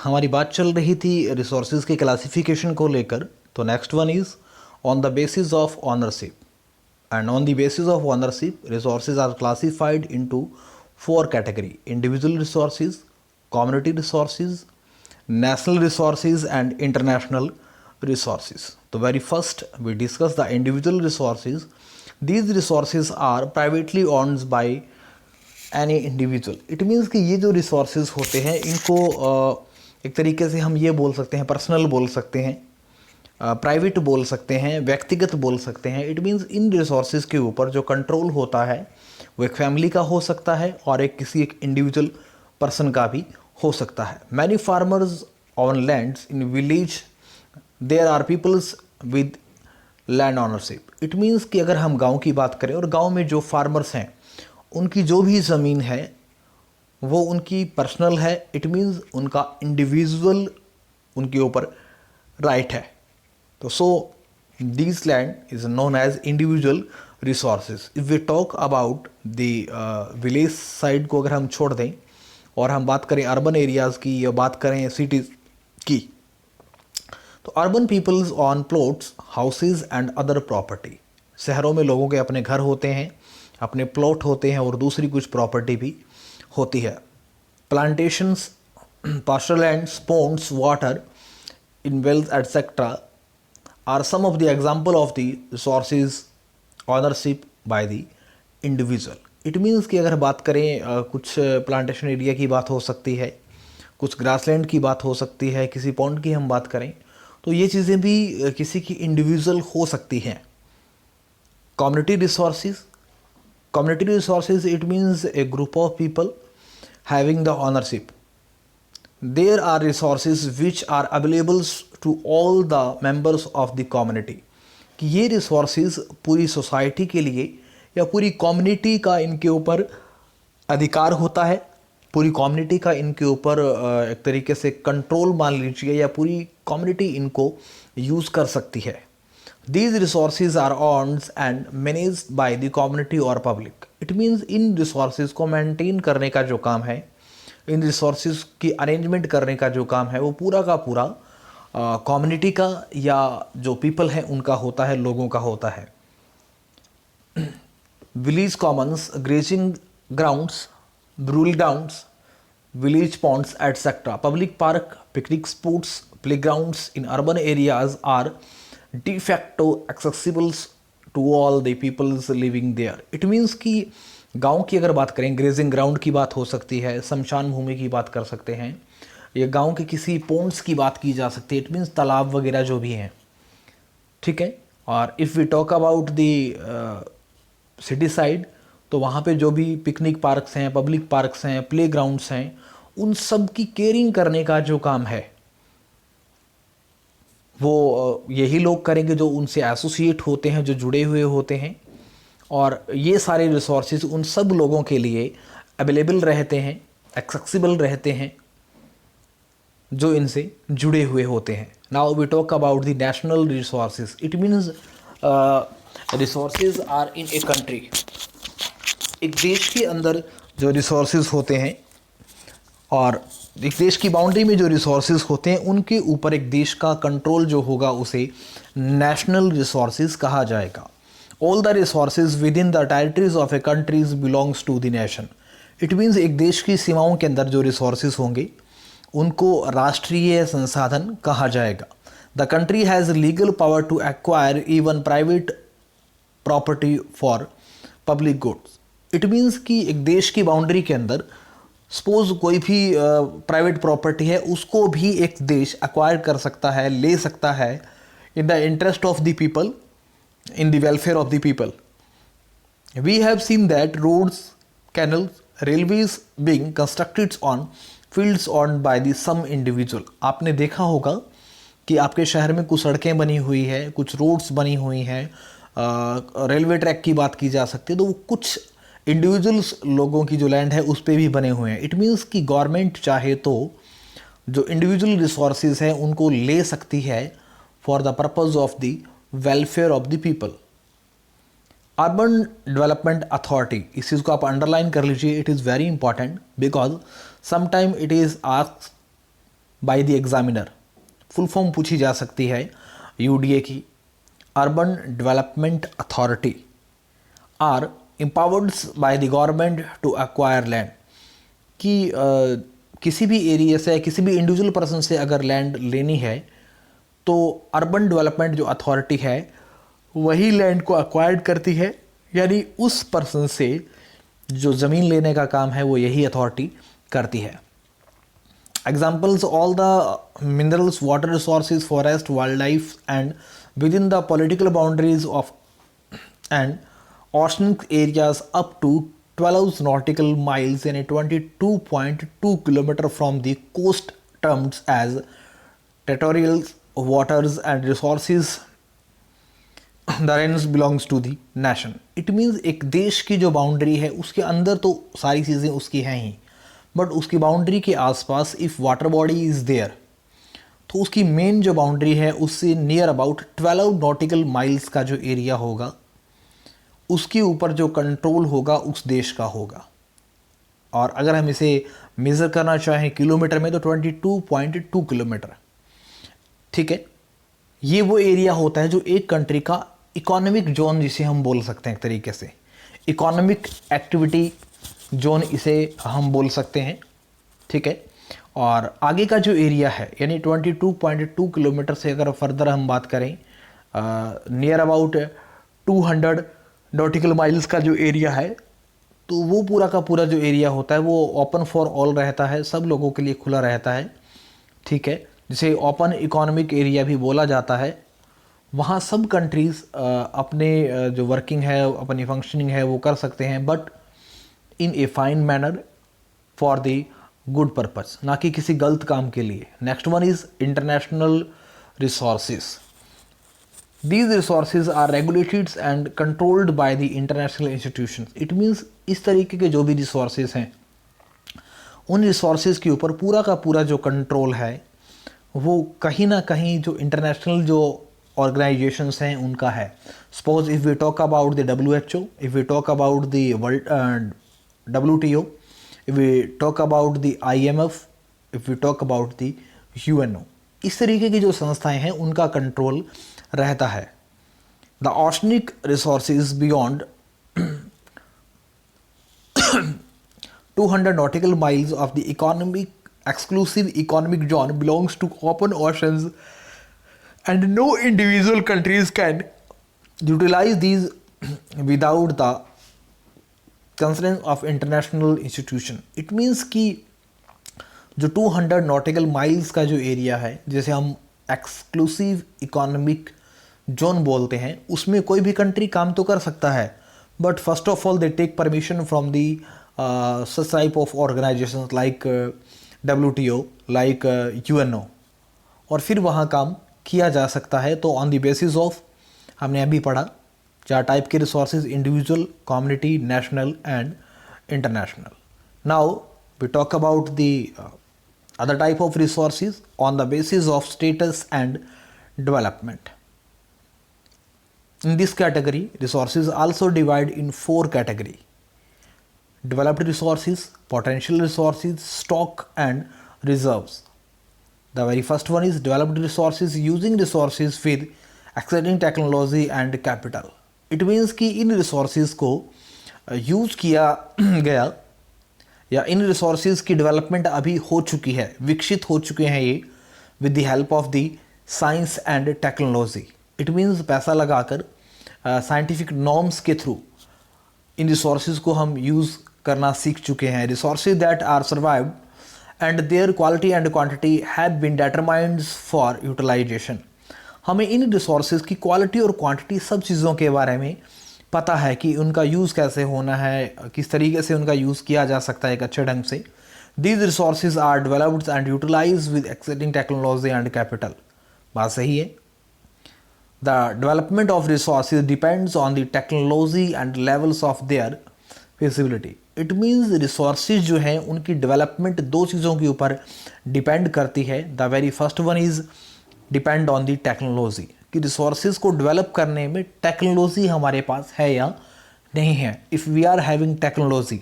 हमारी बात चल रही थी रिसोर्सेज के क्लासिफिकेशन को लेकर। तो next one is on the basis of ownership, and on the basis of ownership resources are classified into four category: individual resources, community resources, national resources and international resources. So very first we discuss the individual resources. These resources are privately owned by any individual. It means कि ये जो resources होते हैं इनको एक तरीके से हम ये बोल सकते हैं, पर्सनल बोल सकते हैं, प्राइवेट बोल सकते हैं, व्यक्तिगत बोल सकते हैं. इट मीन्स इन रिसोर्सेज के ऊपर जो कंट्रोल होता है वो एक फैमिली का हो सकता है और एक इंडिविजुअल पर्सन का भी हो सकता है. Many farmers on lands in village, there are peoples with land ownership. It means कि अगर हम गांव की बात करें और गांव में जो फार्मर्स हैं उनकी जो भी ज़मीन है वो उनकी पर्सनल है. इट मीन्स उनका इंडिविजुअल उनके ऊपर राइट है. तो so this land is known as individual resources. If we talk about the village side को अगर हम छोड़ दें और हम बात करें अर्बन एरियाज़ की या बात करें सिटीज़ की, तो urban peoples on plots, houses and other property. शहरों में लोगों के अपने घर होते हैं, अपने प्लॉट होते हैं और दूसरी कुछ प्रॉपर्टी भी होती है. Plantations, pasture lands, ponds, water, in wealth etcetera are some of the example of the resources ownership by the individual. It means कि अगर बात करें कुछ प्लांटेशन एरिया की बात हो सकती है, कुछ ग्रासलैंड की बात हो सकती है, किसी पॉन्ड की हम बात करें तो ये चीज़ें भी किसी की इंडिविजुअल हो सकती हैं. Community resources, community resources it means a group of people having the ownership. There are resources which are available to all the members of the community. कि ये रिसोर्सेज पूरी सोसाइटी के लिए या पूरी कम्युनिटी का इनके ऊपर अधिकार होता है, पूरी कम्युनिटी का इनके ऊपर एक तरीके से कंट्रोल मान लीजिए, या पूरी कम्युनिटी इनको यूज़ कर सकती है. These resources are owned and managed by the community और पब्लिक. इट मीन्स इन रिसोर्सेज को मेंटेन करने का जो काम है, इन रिसोर्सेज की अरेंजमेंट करने का जो काम है वो पूरा का पूरा कम्युनिटी का या जो पीपल हैं उनका होता है, लोगों का होता है. Village commons, grazing grounds, burial grounds, village ponds, etc. Public park, picnic spots, playgrounds in urban areas are de facto accessible to all the peoples living there. It means कि गांव की अगर बात करें, ग्रेजिंग ग्राउंड की बात हो सकती है, शमशान भूमि की बात कर सकते हैं, या गांव के किसी पोन्ड्स की बात की जा सकती है. इट मीन्स तालाब वगैरह जो भी हैं, ठीक है. और if we talk about the city side, तो वहाँ पे जो भी पिकनिक पार्क्स हैं, पब्लिक पार्क्स हैं, प्ले ग्राउंड्स हैं, उन सब की केयरिंग करने का जो काम है वो यही लोग करेंगे जो उनसे एसोसिएट होते हैं, जो जुड़े हुए होते हैं. और ये सारे रिसोर्सेज उन सब लोगों के लिए अवेलेबल रहते हैं, एक्सेसिबल रहते हैं जो इनसे जुड़े हुए होते हैं. Now we talk about the national resources. It means resources are in a country. एक देश के अंदर जो रिसोर्सेज होते हैं और एक देश की बाउंड्री में जो रिसोर्सेज होते हैं उनके ऊपर एक देश का कंट्रोल जो होगा उसे नेशनल रिसोर्सेज कहा जाएगा. All the resources within the territories of a countries belongs to the nation. It means एक देश की सीमाओं के अंदर जो रिसोर्सेज होंगे उनको राष्ट्रीय संसाधन कहा जाएगा. The country has legal power to acquire even private property for public goods. It means कि एक देश की बाउंड्री के अंदर सपोज कोई भी प्राइवेट प्रॉपर्टी है उसको भी एक देश एक्वायर कर सकता है, ले सकता है, in the interest of the people, in the welfare of the people. We have seen that roads, canals, railways being constructed on fields on by the some individual. आपने देखा होगा कि आपके शहर में कुछ सड़कें बनी हुई है, कुछ रोड्स बनी हुई हैं, रेलवे ट्रैक की बात की जा सकती है, तो वो कुछ इंडिविजुअल्स लोगों की जो लैंड है उस पर भी बने हुए हैं. इट मीन्स कि गवर्नमेंट चाहे तो जो इंडिविजुअल रिसोर्सेज हैं उनको ले सकती है for the purpose of the welfare of the people. Urban development authority, इस चीज़ को आप अंडरलाइन कर लीजिए. It is very important because sometime it is asked by the examiner, full form पूछी जा सकती है यूडीए की, urban development authority are empowered by the government to acquire land, कि किसी भी एरिया से, किसी भी इंडिविजुअल पर्सन से अगर लैंड लेनी है तो अर्बन डेवलपमेंट जो अथॉरिटी है वही लैंड को अक्वायर्ड करती है, यानी उस पर्सन से जो ज़मीन लेने का काम है वो यही अथॉरिटी करती है। Examples: all the minerals, water resources, forest, wild life and with in the political boundaries of and oceanic areas up to 12 nautical miles and 22.2 km from the coast termed as territorial waters and resources therein belongs to the nation. It means एक देश की जो boundary है उसके अंदर तो सारी चीज़ें उसकी हैं ही, बट उसकी बाउंड्री के आसपास if water body is there तो उसकी मेन जो बाउंड्री है उससे नियर अबाउट 12 नॉटिकल माइल्स का जो एरिया होगा उसके ऊपर जो कंट्रोल होगा उस देश का होगा। और अगर हम इसे मेज़र करना चाहें किलोमीटर में तो 22.2 किलोमीटर, ठीक है। ये वो एरिया होता है जो एक कंट्री का इकोनॉमिक जोन, जिसे हम बोल सकते हैं एक तरीके से इकोनॉमिक एक्टिविटी जोन इसे हम बोल सकते हैं, ठीक है। और आगे का जो एरिया है यानी 22.2 किलोमीटर से अगर फर्दर हम बात करें नियर अबाउट 200 नॉटिकल माइल्स का जो एरिया है तो वो पूरा का पूरा जो एरिया होता है वो ओपन फॉर ऑल रहता है, सब लोगों के लिए खुला रहता है, ठीक है, जिसे ओपन इकोनॉमिक एरिया भी बोला जाता है। वहाँ सब कंट्रीज़ अपने जो वर्किंग है, अपनी फंक्शनिंग है वो कर सकते हैं, but in a fine manner for the good purpose, ना कि किसी गलत काम के लिए। Next one is international resources. These resources are regulated and controlled by the international institutions. It means इस तरीके के जो भी resources हैं उन resources के ऊपर पूरा का पूरा जो कंट्रोल है वो कहीं ना कहीं जो इंटरनेशनल जो ऑर्गेनाइजेशंस हैं उनका है। Suppose if we talk about the WHO, if we talk about the WTO, if we talk about the IMF, if we talk about the UNO, इस तरीके की जो संस्थाएं हैं उनका कंट्रोल रहता है। The oceanic resources beyond 200 nautical miles of the exclusive economic zone belongs to open oceans and no individual countries can utilize these without the consent of international institution. It means कि जो 200 nautical miles का जो area है जिसे हम exclusive economic zone बोलते हैं उसमें कोई भी कंट्री काम तो कर सकता है, but first of all they take permission from the such type of organisations like WTO, like UNO, और फिर वहाँ काम किया जा सकता है। तो ऑन द बेसिस ऑफ हमने अभी पढ़ा 4 टाइप के resources: individual, community, national and international. Now we talk about the other type of resources on the basis of status and development. In this category, resources also divide in 4 categories: developed resources, potential resources, stock and reserves. The very first one is developed resources, using resources with exciting technology and capital. It means कि इन resources को use किया गया या इन resources की development अभी हो चुकी है, विकसित हो चुके हैं ये with the help of the science and technology. It means पैसा लगाकर साइंटिफिक नॉर्म्स के थ्रू इन रिसोर्सेज को हम यूज़ करना सीख चुके हैं। Resources that are survived and their quality and quantity have been determined for utilisation. हमें इन रिसोर्सेज की क्वालिटी और क्वांटिटी सब चीज़ों के बारे में पता है कि उनका यूज़ कैसे होना है, किस तरीके से उनका यूज़ किया जा सकता है एक अच्छे ढंग से। These resources are developed and utilise with exciting technology and capital. बात सही है। The development of resources depends on the technology and levels of their feasibility. It means resources जो हैं उनकी डेवलपमेंट 2 चीज़ों के ऊपर डिपेंड करती है। The very first one is depend on the technology, कि रिसोर्सेज को डेवलप करने में टेक्नोलॉजी हमारे पास है या नहीं है। If we are having technology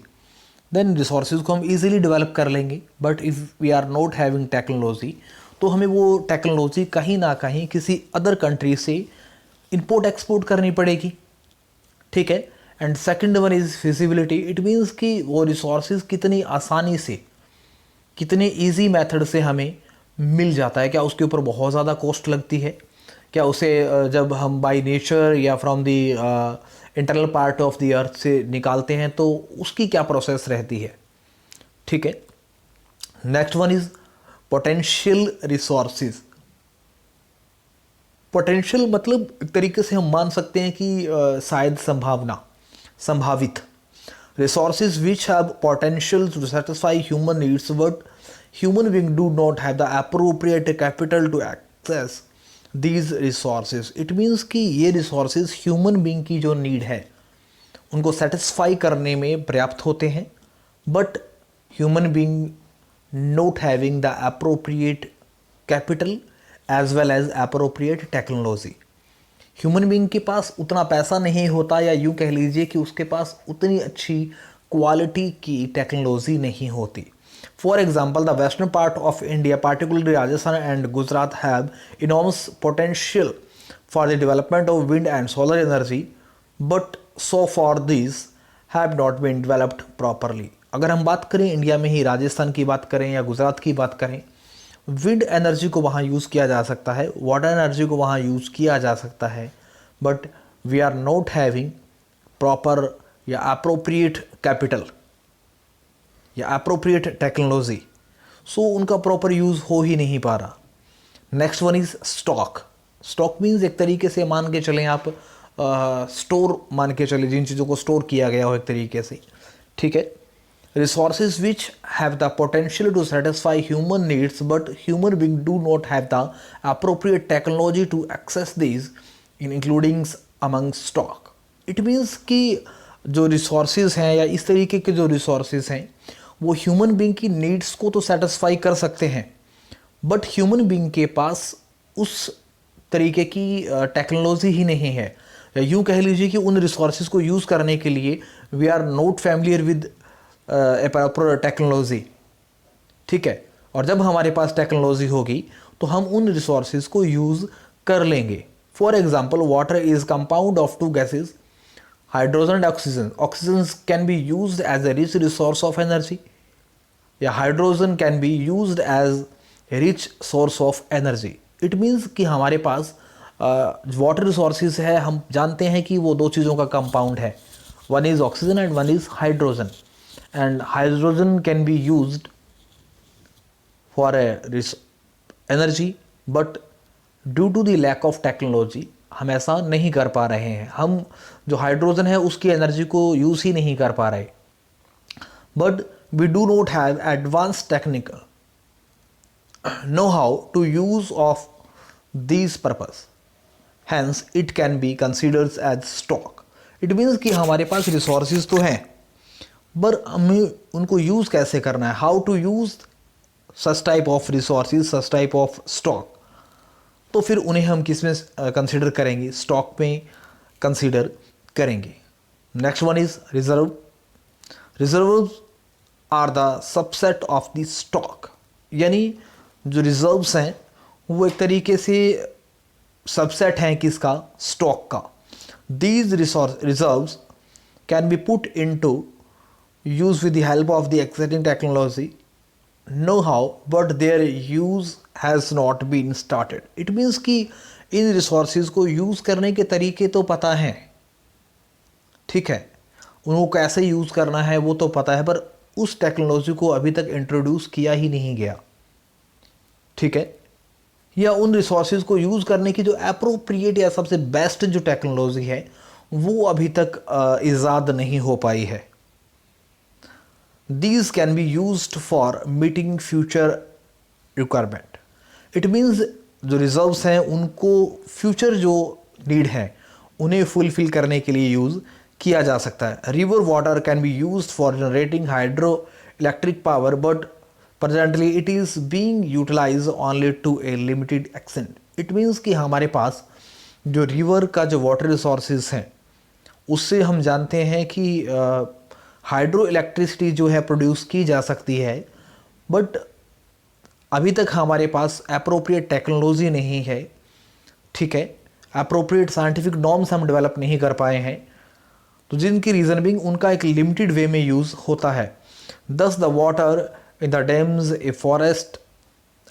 then resources को हम इजीली डेवलप कर लेंगे। But if we are not having technology, तो हमें वो टेक्नोलॉजी कहीं ना कहीं किसी अदर कंट्री से इंपोर्ट एक्सपोर्ट करनी पड़ेगी, ठीक है। And second one is feasibility. It means कि वो रिसोर्सेज कितनी आसानी से, कितने इजी मेथड से हमें मिल जाता है। क्या उसके ऊपर बहुत ज़्यादा कॉस्ट लगती है? क्या उसे जब हम बाय नेचर या from the internal part of the earth से निकालते हैं तो उसकी क्या प्रोसेस रहती है, ठीक है। Next one is potential resources. Potential मतलब एक तरीके से हम मान सकते हैं कि शायद संभावना, संभावित। Resources which have potential to satisfy human needs but human beings do not have the appropriate capital to access these resources. It means कि ये resources human being की जो need है उनको satisfy करने में पर्याप्त होते हैं, but human being not having the appropriate capital as well as appropriate technology. Human being के पास उतना पैसा नहीं होता, या यूँ कह लीजिए कि उसके पास उतनी अच्छी क्वालिटी की टेक्नोलॉजी नहीं होती। For example, the western part of India, particularly Rajasthan and Gujarat, have enormous potential for the development of wind and solar energy, but so far these have not been developed properly. अगर हम बात करें India में ही, राजस्थान की बात करें या गुजरात की बात करें, विंड एनर्जी को वहाँ यूज़ किया जा सकता है, वाटर एनर्जी को वहाँ यूज़ किया जा सकता है, but we are not having proper या अप्रोप्रिएट कैपिटल या अप्रोप्रिएट टेक्नोलॉजी, सो उनका प्रॉपर यूज़ हो ही नहीं पा रहा। Next one is stock. Stock means एक तरीके से मान के चलें आप, स्टोर मान के चले, जिन चीज़ों को स्टोर किया गया हो एक तरीके से, ठीक है। Resources which have the potential to satisfy human needs but human being do not have the appropriate technology to access these in including among stock. It means कि जो रिसोर्सेज हैं या इस तरीके के जो रिसोर्सेज हैं वो ह्यूमन बीइंग की नीड्स को तो सेटिस्फाई कर सकते हैं, बट ह्यूमन बीइंग के पास उस तरीके की टेक्नोलॉजी ही नहीं है, या यूँ कह लीजिए कि उन रिसोर्सेज को यूज़ करने के लिए we are not familiar with a proper technology, ठीक है। और जब हमारे पास टेक्नोलॉजी होगी तो हम उन रिसोर्सेज को यूज़ कर लेंगे। For example, water is compound of to gases, hydrogen and oxygen. Oxygen can be used as a rich resource of energy. या hydrogen can be used as a rich source of energy. It means कि हमारे पास water resources है, हम जानते हैं कि वो दो चीज़ों का कंपाउंड है, one is oxygen and one is hydrogen, and hydrogen can be used for energy, but due to the lack of technology हम ऐसा नहीं कर पा रहे हैं। हम जो हाइड्रोजन है उसकी एनर्जी को यूज़ ही नहीं कर पा रहे, but we do not have advance technical know how to use of this purpose, hence it can be considered as stock. It means कि हमारे पास रिसोर्सेज तो हैं, पर हमें उनको यूज़ कैसे करना है, how to use such type of resources, such type of stock. तो फिर उन्हें हम किस में कंसिडर करेंगे, स्टॉक में कंसिडर करेंगे। Next one is reserve. Reserve are the subset of the stock, यानी जो रिजर्व्स हैं वो एक तरीके से सबसेट हैं किसका, स्टॉक का। These reserves can be put into use with the help of the existing technology know how, but their use has not been started. It means कि इन रिसोर्सेज को यूज़ करने के तरीके तो पता हैं, ठीक है, उनको कैसे यूज़ करना है वो तो पता है, पर उस टेक्नोलॉजी को अभी तक इंट्रोड्यूस किया ही नहीं गया, ठीक है। या उन रिसोर्सेज को यूज़ करने की जो अप्रोप्रिएट या सबसे बेस्ट जो टेक्नोलॉजी है वो अभी तक ईजाद नहीं हो पाई है। These can be used for meeting future requirement. It means जो रिजर्व्स हैं उनको फ्यूचर जो नीड है उन्हें फुलफिल करने के लिए यूज़ किया जा सकता है। River water can be used for generating hydro electric power, but presently it is being utilise only to a limited extent. It means कि हमारे पास जो रिवर का जो वाटर रिसोर्सेज हैं उससे हम जानते हैं कि हाइड्रो इलेक्ट्रिसिटी जो है प्रोड्यूस की जा सकती है, बट अभी तक हमारे पास अप्रोप्रिएट टेक्नोलॉजी नहीं है, ठीक है, अप्रोप्रिएट साइंटिफिक नॉर्म्स हम डेवलप नहीं कर पाए हैं, तो जिनकी रीज़न बिंग उनका एक लिमिटेड वे में यूज़ होता है। दस the water in the dams, a forest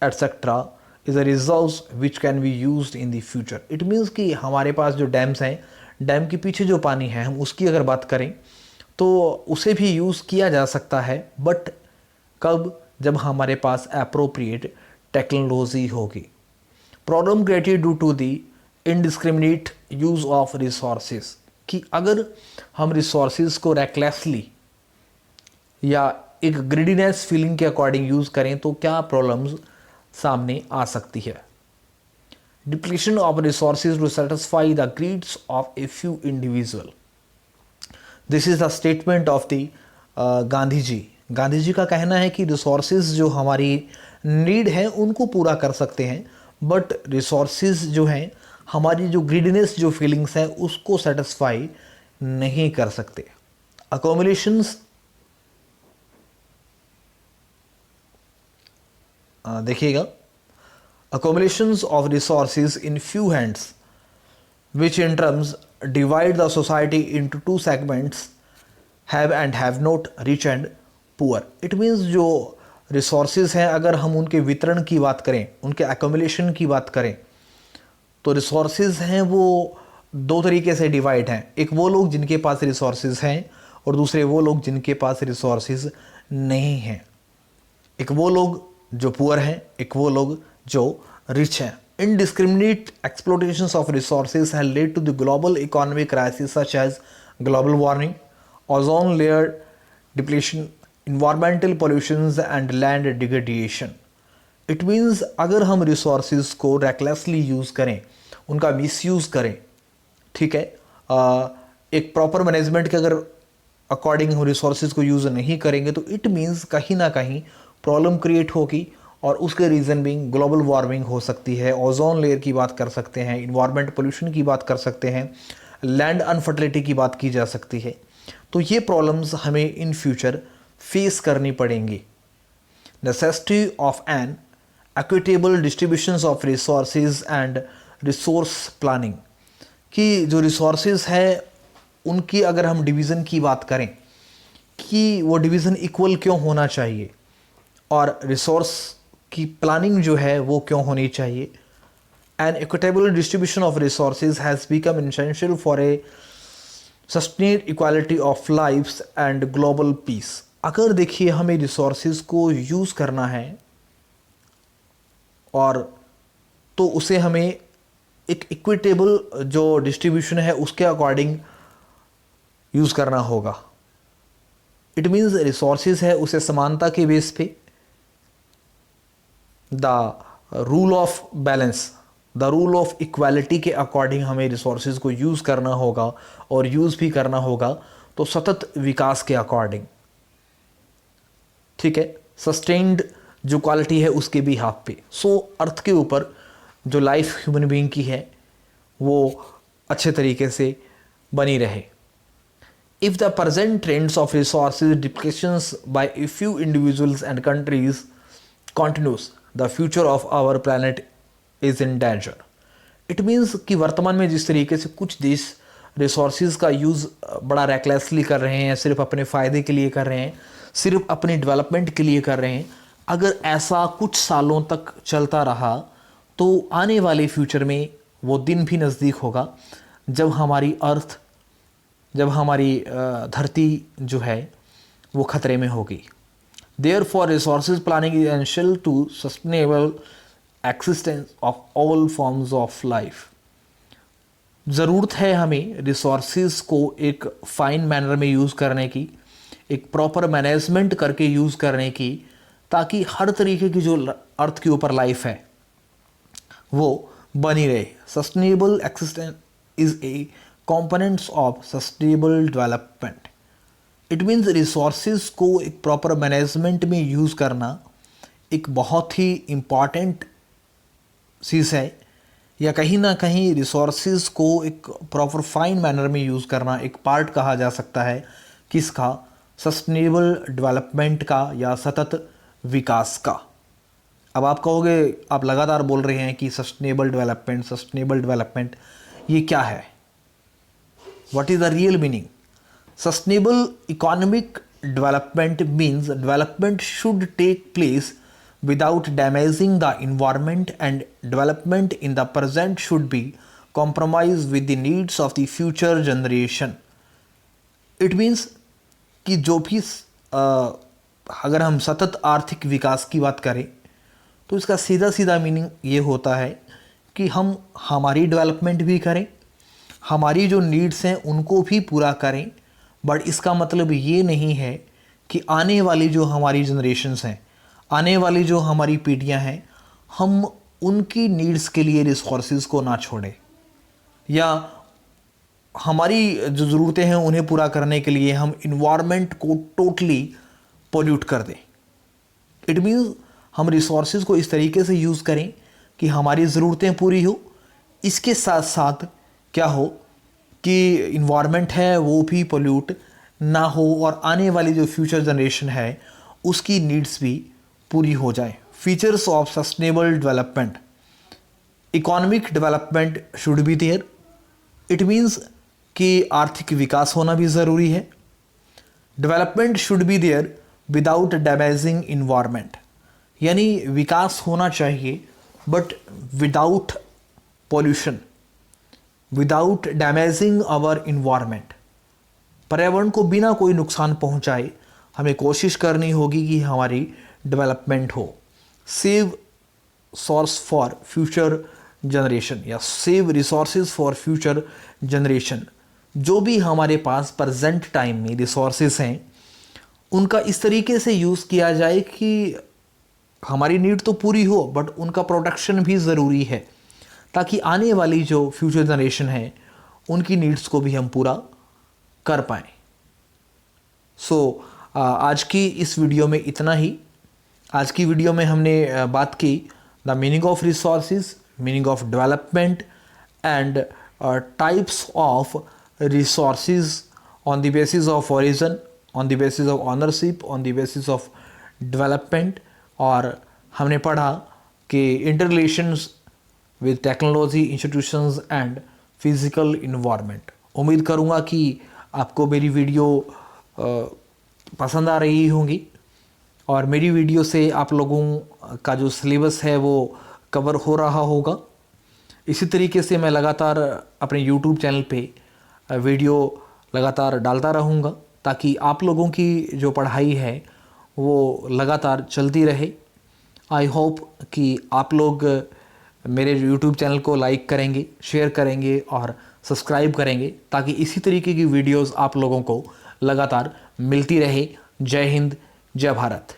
etcetera is a reserves which can be used in the future. It means कि हमारे पास जो डैम्स हैं, डैम के पीछे जो पानी है, हम उसकी अगर बात करें तो उसे भी यूज़ किया जा सकता है, बट कब? जब हमारे पास अप्रोप्रिएट टेक्नोलॉजी होगी। Problem created due to the indiscriminate use of resources, कि अगर हम रिसोर्सेज को रेकलेसली या एक ग्रीडीनेस फीलिंग के अकॉर्डिंग यूज़ करें तो क्या प्रॉब्लम्स सामने आ सकती है। Depletion of resources to satisfy the greeds of a few individual, this is the statement of the Gandhi ji. Gandhi ji का कहना है कि रिसोर्सेज जो हमारी नीड है उनको पूरा कर सकते हैं, बट रिसोर्सेज जो हैं हमारी जो ग्रीडीनेस जो फीलिंग्स है उसको सेटिस्फाई नहीं कर सकते। अकोमोलेशंस, देखिएगा, accumulations of resources in few hands which in terms divide the society into two segments, have and have not, rich and poor। it means जो resources हैं अगर हम उनके वितरण की बात करें, उनके accumulation की बात करें, तो resources हैं वो दो तरीके से डिवाइड हैं। एक वो लोग जिनके पास resources हैं और दूसरे वो लोग जिनके पास resources नहीं हैं। एक वो लोग जो पुअर हैं, एक वो लोग जो रिच हैं। Indiscriminate exploitations of resources have led to the global economic crisis such as global warming, ozone layer depletion, environmental pollutions and land degradation। It means अगर हम resources को recklessly यूज़ करें, उनका misuse करें, ठीक है, एक प्रॉपर मैनेजमेंट के अगर अकॉर्डिंग हम रिसोर्सेज को यूज़ नहीं करेंगे तो इट मीन्स कहीं ना कहीं प्रॉब्लम क्रिएट होगी, और उसके रीज़न बिंग ग्लोबल वार्मिंग हो सकती है, ओजोन लेयर की बात कर सकते हैं, इन्वायरमेंट पोल्यूशन की बात कर सकते हैं, लैंड अनफर्टिलिटी की बात की जा सकती है। तो ये प्रॉब्लम्स हमें इन फ्यूचर फेस करनी पड़ेंगी। Necessity of an equitable distributions of resources and resource planning, कि जो रिसोर्सेज है उनकी अगर हम डिवीज़न की बात करें कि वो डिवीज़न इक्वल क्यों होना चाहिए, और रिसोर्स की प्लानिंग जो है वो क्यों होनी चाहिए। An equitable distribution of resources has become essential for a sustained equality of lifes and global peace. अगर देखिए हमें रिसोर्सेज को यूज़ करना है और तो उसे हमें एक इक्विटेबल जो डिस्ट्रीब्यूशन है उसके अकॉर्डिंग यूज़ करना होगा। इट मीन्स रिसोर्सेज है उसे समानता के बेस पे, the rule of balance, the rule of equality के अकॉर्डिंग हमें रिसोर्सेज को यूज़ करना होगा, और यूज़ भी करना होगा तो सतत विकास के अकॉर्डिंग, ठीक है, सस्टेन्ड जो क्वालिटी है उसके भी हाथ पे। सो अर्थ के ऊपर जो लाइफ ह्यूमन बीइंग की है वो अच्छे तरीके से बनी रहे। If the present trends of resources depletions by a few individuals and countries continues, the future of our planet is in danger। It means कि वर्तमान में जिस तरीके से कुछ देश रिसोर्सेज का यूज़ बड़ा रैकलेसली कर रहे हैं, सिर्फ अपने फ़ायदे के लिए कर रहे हैं, सिर्फ अपनी डेवलपमेंट के लिए कर रहे हैं, अगर ऐसा कुछ सालों तक चलता रहा तो आने वाले फ्यूचर में वो दिन भी नज़दीक होगा जब हमारी धरती जो है वो खतरे में होगी। Therefore, resources planning is essential to sustainable existence of all forms of life। ज़रूरत है हमें रिसोर्सेज को एक फाइन मैनर में यूज़ करने की, एक प्रॉपर मैनेजमेंट करके यूज़ करने की, ताकि हर तरीके की जो अर्थ के ऊपर लाइफ है वो बनी रहे। Sustainable existence is a components of sustainable development। It means resources को एक प्रॉपर मैनेजमेंट में यूज़ करना एक बहुत ही इम्पॉर्टेंट चीज़ है, या कहीं ना कहीं रिसोर्सेज को एक प्रॉपर फाइन मैनर में यूज़ करना एक पार्ट कहा जा सकता है किसका, सस्टेनेबल डेवलपमेंट का या सतत विकास का। अब आप कहोगे, आप लगातार बोल रहे हैं कि सस्टेनेबल डेवलपमेंट ये क्या है? What is the real meaning? Sustainable economic development means development should take place without damaging the environment, and development in the present should be compromised with the needs of the future generation. It means कि जो भी अगर हम सतत आर्थिक विकास की बात करें तो इसका सीधा सीधा मीनिंग ये होता है कि हम हमारी डेवलपमेंट भी करें, हमारी जो नीड्स हैं उनको भी पूरा करें, बट इसका मतलब ये नहीं है कि आने वाली जो हमारी जनरेशन्स हैं, आने वाली जो हमारी पीढ़ियां हैं, हम उनकी नीड्स के लिए रिसोर्सेज को ना छोड़ें या हमारी जो ज़रूरतें हैं उन्हें पूरा करने के लिए हम इन्वायरमेंट को टोटली पोल्यूट कर दें। इट मीन्स हम रिसोर्सेज को इस तरीके से यूज़ करें कि हमारी ज़रूरतें पूरी हो, इसके साथ साथ क्या हो कि इन्वायरमेंट है वो भी पोल्यूट ना हो और आने वाली जो फ्यूचर जनरेशन है उसकी नीड्स भी पूरी हो जाए। Features of sustainable development: economic development should be there. It means कि आर्थिक विकास होना भी ज़रूरी है। Development should be there without damaging environment, यानी विकास होना चाहिए but without pollution, without damaging our environment. पर्यावरण को बिना कोई नुकसान पहुंचाए हमें कोशिश करनी होगी कि हमारी डेवलपमेंट हो। Save source for future generation या save resources for future generation. जो भी हमारे पास प्रेजेंट टाइम में रिसोर्सेज हैं उनका इस तरीके से यूज़ किया जाए कि हमारी नीड तो पूरी हो बट उनका प्रोटेक्शन भी ज़रूरी है, ताकि आने वाली जो फ्यूचर जनरेशन है उनकी नीड्स को भी हम पूरा कर पाएँ। आज की इस वीडियो में इतना ही। आज की वीडियो में हमने बात की the meaning of resources, meaning of development and types of resources on the basis of origin, on the basis of ownership, on the basis of development. और हमने पढ़ा कि inter relations with technology, institutions and physical environment. उम्मीद करूँगा कि आपको मेरी video पसंद आ रही होंगी और मेरी वीडियो से आप लोगों का जो सिलेबस है वो कवर हो रहा होगा। इसी तरीके से मैं लगातार अपने YouTube चैनल पे वीडियो लगातार डालता रहूँगा ताकि आप लोगों की जो पढ़ाई है वो लगातार चलती रहे। आई होप कि आप लोग मेरे YouTube चैनल को लाइक करेंगे, शेयर करेंगे और सब्सक्राइब करेंगे ताकि इसी तरीके की वीडियोस आप लोगों को लगातार मिलती रहे। जय हिंद, जय भारत।